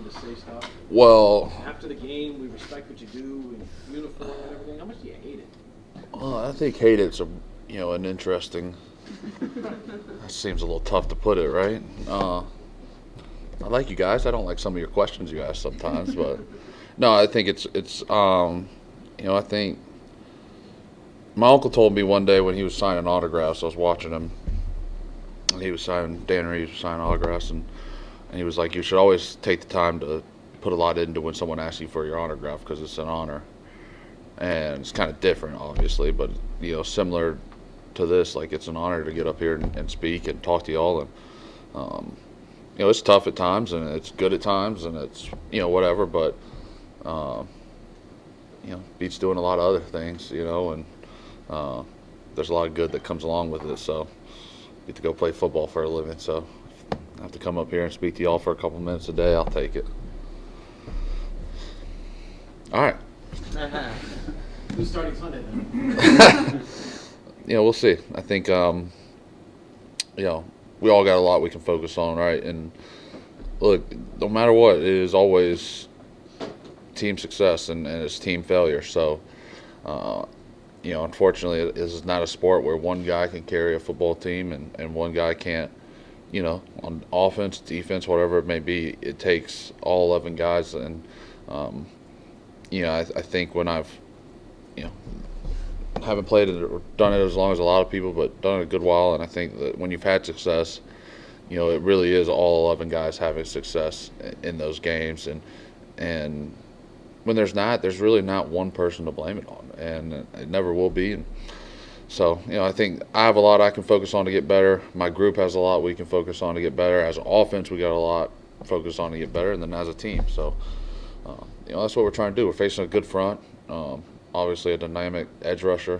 to say stuff? Well, After the game, we respect what you do and uniform and everything. How much do you hate it? I think hate it's an interesting. That seems a little tough to put it, right? I like you guys. I don't like some of your questions you ask sometimes, but no, I think it's I think my uncle told me one day when he was signing autographs, I was watching him, and he was signing, Dan Reeves was signing autographs, and he was like, you should always take the time to put a lot into when someone asks you for your autograph because it's an honor. And it's kind of different, obviously, but, similar to this, like it's an honor to get up here and speak and talk to y'all. And, it's tough at times and it's good at times and it's, whatever, but, beats doing a lot of other things, and there's a lot of good that comes along with it. So get to go play football for a living. So if I have to come up here and speak to y'all for a couple minutes a day, I'll take it. All right. Who's starting Sunday then? We'll see. I think, we all got a lot we can focus on, right? And look, no matter what, it is always team success and it's team failure. So, unfortunately, this is not a sport where one guy can carry a football team and one guy can't, on offense, defense, whatever it may be. It takes all 11 guys. And, I think when I've, haven't played it or done it as long as a lot of people, but done it a good while. And I think that when you've had success, it really is all 11 guys having success in those games. And when there's not, there's really not one person to blame it on, and it never will be. And so, I think I have a lot I can focus on to get better. My group has a lot we can focus on to get better. As an offense, we got a lot focused on to get better, and then as a team. So, that's what we're trying to do. We're facing a good front. Obviously a dynamic edge rusher,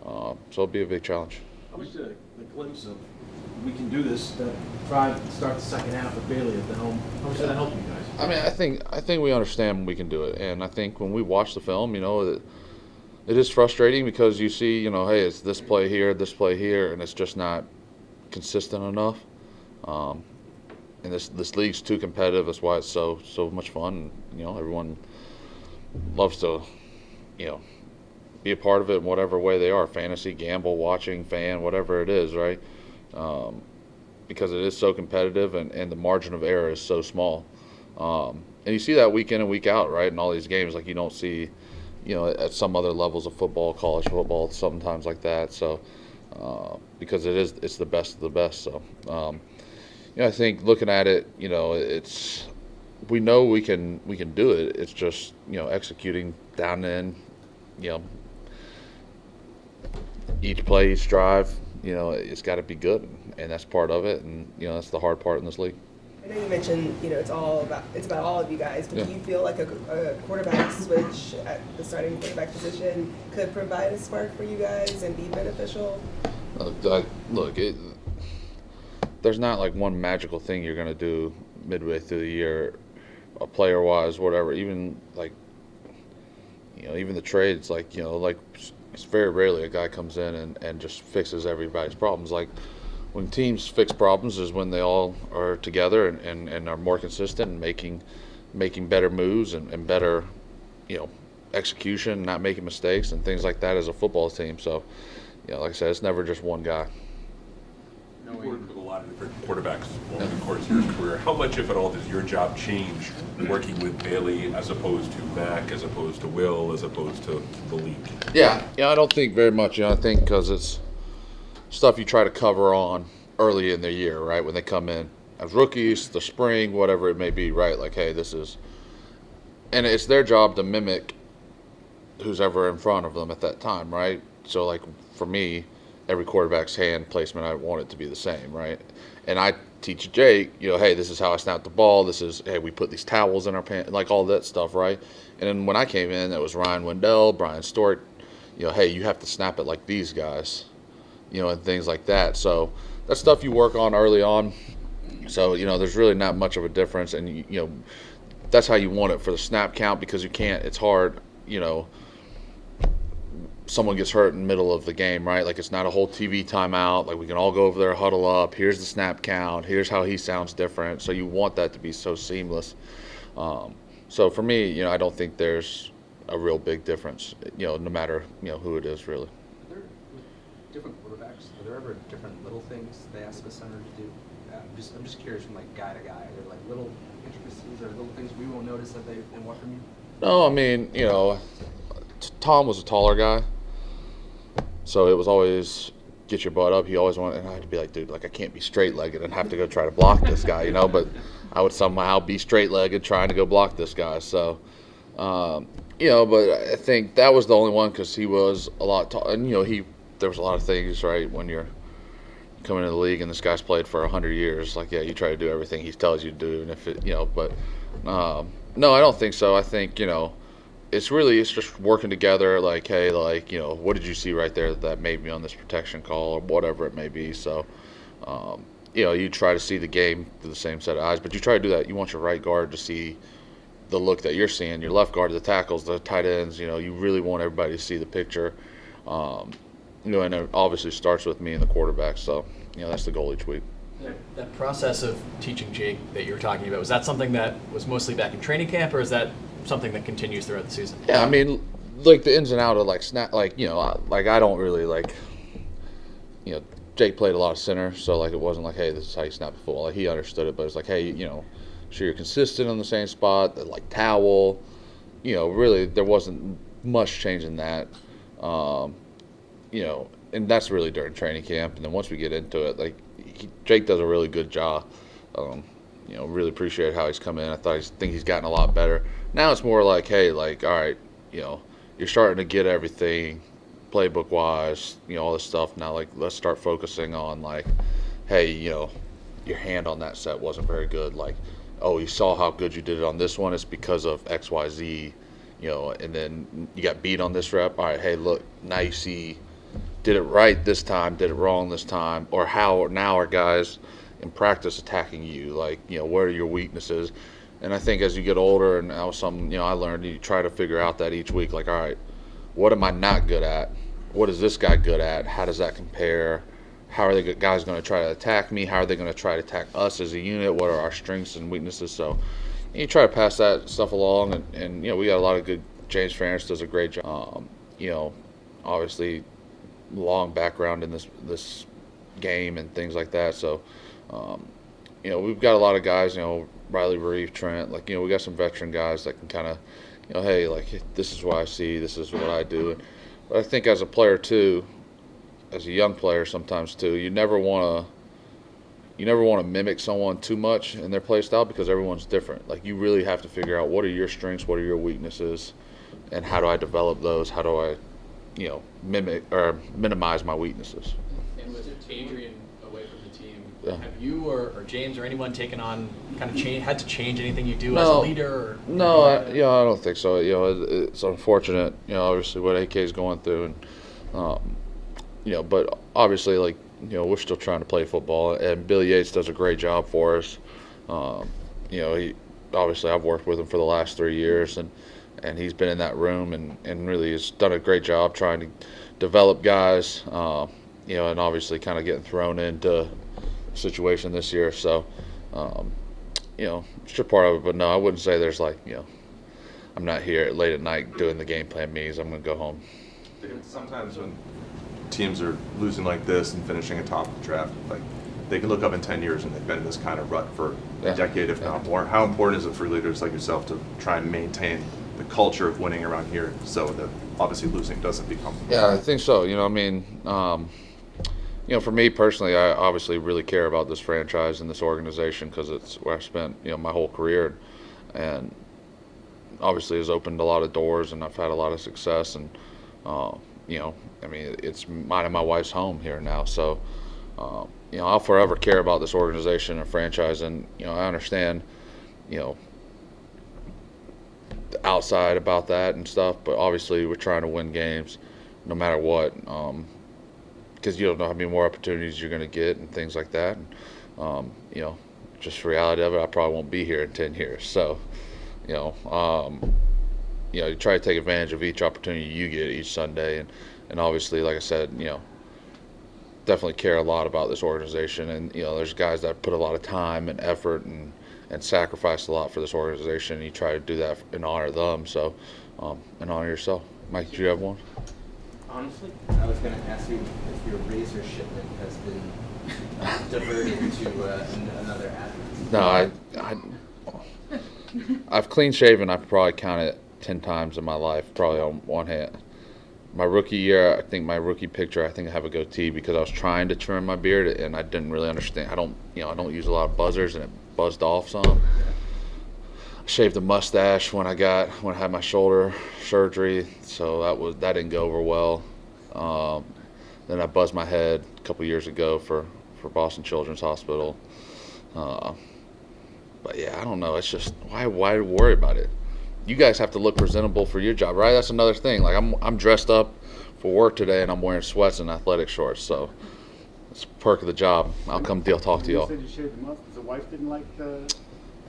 so it'll be a big challenge. How much the glimpse of we can do this, that drive to start the second half with Bailey at the helm, how much did that help you guys? I mean, I think we understand we can do it, and I think when we watch the film, it is frustrating because you see, hey, it's this play here, and it's just not consistent enough. And this league's too competitive. That's why it's so much fun. Everyone loves to, be a part of it in whatever way they are, fantasy, gamble, watching, fan, whatever it is, right? Because it is so competitive and the margin of error is so small. And you see that week in and week out, right, in all these games, like you don't see, at some other levels of football, college football, sometimes like that. So, because it's the best of the best. So, I think looking at it, we know we can do it. It's just, executing down in, each play, each drive, it's got to be good, and that's part of it, and that's the hard part in this league. I know you mentioned, it's about all of you guys, but do you feel like a quarterback switch at the starting quarterback position could provide a spark for you guys and be beneficial? Look, there's not like one magical thing you're going to do midway through the year, player-wise, whatever. Even like, even the trades, like it's very rarely a guy comes in and just fixes everybody's problems. Like when teams fix problems is when they all are together and are more consistent and making better moves and better, execution, not making mistakes and things like that as a football team. So, like I said, it's never just one guy. You've worked with a lot of different quarterbacks over the course of your career. How much, if at all, does your job change working with Bailey as opposed to Mac, as opposed to Will, as opposed to the league? Yeah, I don't think very much. I think because it's stuff you try to cover on early in the year, right? When they come in as rookies, the spring, whatever it may be, right? Like, hey, this is, and it's their job to mimic who's ever in front of them at that time, right? So, like for me, every quarterback's hand placement, I want it to be the same, right? And I teach Jake, hey, this is how I snap the ball. This is, hey, we put these towels in our pants, like all that stuff, right? And then when I came in, it was Ryan Wendell, Brian Stork, hey, you have to snap it like these guys, and things like that. So that's stuff you work on early on. So, there's really not much of a difference. And, that's how you want it for the snap count because you can't, it's hard, someone gets hurt in the middle of the game, right? Like, it's not a whole TV timeout. Like, we can all go over there, huddle up. Here's the snap count. Here's how he sounds different. So you want that to be so seamless. So for me, you know, I don't think there's a real big difference, you know, no matter, you know, who it is really. Are there, with different quarterbacks, are there ever different little things they ask a center to do? I'm just curious from like guy to guy. Are there like little intricacies or little things we won't notice that they want from you? No, I mean, you know, Tom was a taller guy, so it was always get your butt up. He always wanted, and I had to be like, dude, like I can't be straight-legged and have to go try to block this guy, you know. But I would somehow be straight-legged trying to go block this guy. So, you know, but I think that was the only one because he was a lot tall, and you know, there was a lot of things, right, when you're coming into the league and this guy's played for 100 years. Like, yeah, you try to do everything he tells you to do, and if it, you know, but no, I don't think so. I think, you know, it's just working together. Like, hey, like, you know, what did you see right there that made me on this protection call or whatever it may be. So, you know, you try to see the game through the same set of eyes, but you try to do that. You want your right guard to see the look that you're seeing, your left guard, the tackles, the tight ends. You know, you really want everybody to see the picture. You know, and it obviously starts with me and the quarterback. So, you know, that's the goal each week. That process of teaching Jake that you were talking about, was that something that was mostly back in training camp, or is that something that continues throughout the season? Yeah, I mean, like the ins and out of like snap, like, you know, like I don't really like, you know, Jake played a lot of center, so like it wasn't like, hey, this is how you snap the football. Like, he understood it, but it's like, hey, you know, sure you're consistent on the same spot, like towel, you know, really there wasn't much change in that, you know, and that's really during training camp. And then once we get into it, like Jake does a really good job. You know, really appreciate how he's come in. I think he's gotten a lot better. Now it's more like, hey, like, all right, you know, you're starting to get everything playbook wise, you know, all this stuff. Now, like, let's start focusing on like, hey, you know, your hand on that set wasn't very good. Like, oh, you saw how good you did it on this one. It's because of X, Y, Z, you know, and then you got beat on this rep. All right, hey, look, now you see, did it right this time, did it wrong this time, or how now are guys in practice attacking you? Like, you know, what are your weaknesses? And I think as you get older, and that was something, you know, I learned, you try to figure out that each week, like, all right, what am I not good at? What is this guy good at? How does that compare? How are the guys going to try to attack me? How are they going to try to attack us as a unit? What are our strengths and weaknesses? So you try to pass that stuff along, and you know, we got a lot of good. James Ferris does a great job. You know, obviously long background in this game and things like that. So, you know, we've got a lot of guys, you know, Riley Reeve, Trent, like, you know, we got some veteran guys that can kind of, you know, hey, like, this is what I see, this is what I do. But I think as a player too, as a young player sometimes too, you never want to mimic someone too much in their play style because everyone's different. Like, you really have to figure out what are your strengths, what are your weaknesses, and how do I develop those? How do I, you know, mimic or minimize my weaknesses? And with Adrian away from the team, Yeah. have you or James or anyone taken on kind of had to change anything you do as a leader? Or No, I don't think so. You know, it's unfortunate, you know, obviously what AK is going through, and you know, but obviously, like, you know, we're still trying to play football, and Billy Yates does a great job for us. You know, obviously I've worked with him for the last 3 years, and he's been in that room and really has done a great job trying to develop guys, you know, and obviously kind of getting thrown into a situation this year. So, you know, it's just part of it. But no, I wouldn't say there's like, you know, I'm not here late at night doing the game plan meetings. I'm going to go home. Sometimes when teams are losing like this and finishing atop the draft, like, they can look up in 10 years and they've been in this kind of rut for a decade, if not more. How important is it for leaders like yourself to try and maintain the culture of winning around here so that obviously losing doesn't become? Yeah, I think so. You know, I mean, you know, for me personally, I obviously really care about this franchise and this organization because it's where I've spent, you know, my whole career, and obviously has opened a lot of doors, and I've had a lot of success, and you know, I mean, it's mine and my wife's home here now, so you know, I'll forever care about this organization and franchise, and you know, I understand, you know, the outside about that and stuff, but obviously we're trying to win games no matter what, because you don't know how many more opportunities you're going to get and things like that, and you know, just reality of it, I probably won't be here in 10 years, so you know, you try to take advantage of each opportunity you get each Sunday, and obviously, like I said, definitely care a lot about this organization, and there's guys that put a lot of time and effort and sacrifice a lot for this organization, and you try to do that and honor them. So, and honor yourself. Mike, do you have one? Honestly, I was going to ask you if your razor shipment has been diverted to another athlete. No, I've clean shaven. I've probably counted 10 times in my life, probably on one hand. My rookie year, I think my rookie picture, I think I have a goatee because I was trying to trim my beard and I didn't really understand. I don't use a lot of buzzers, and it buzzed off some. I shaved a mustache when I had my shoulder surgery, so that didn't go over well. Then I buzzed my head a couple years ago for Boston Children's Hospital. But yeah, I don't know. It's just why worry about it? You guys have to look presentable for your job, right? That's another thing. Like I'm dressed up for work today, and I'm wearing sweats and athletic shorts, so it's a perk of the job. I'll come talk to y'all. You said you shaved the mustache. The wife didn't like the.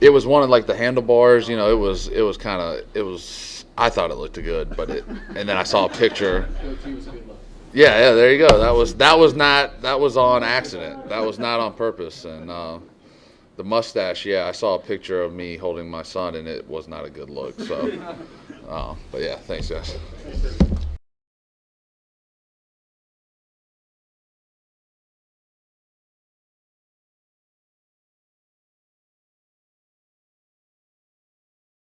It was one of like the handlebars, it was I thought it looked good, but and then I saw a picture. Yeah, there you go. That was on accident. That was not on purpose. And the mustache, I saw a picture of me holding my son, and it was not a good look. So, but yeah, thanks guys.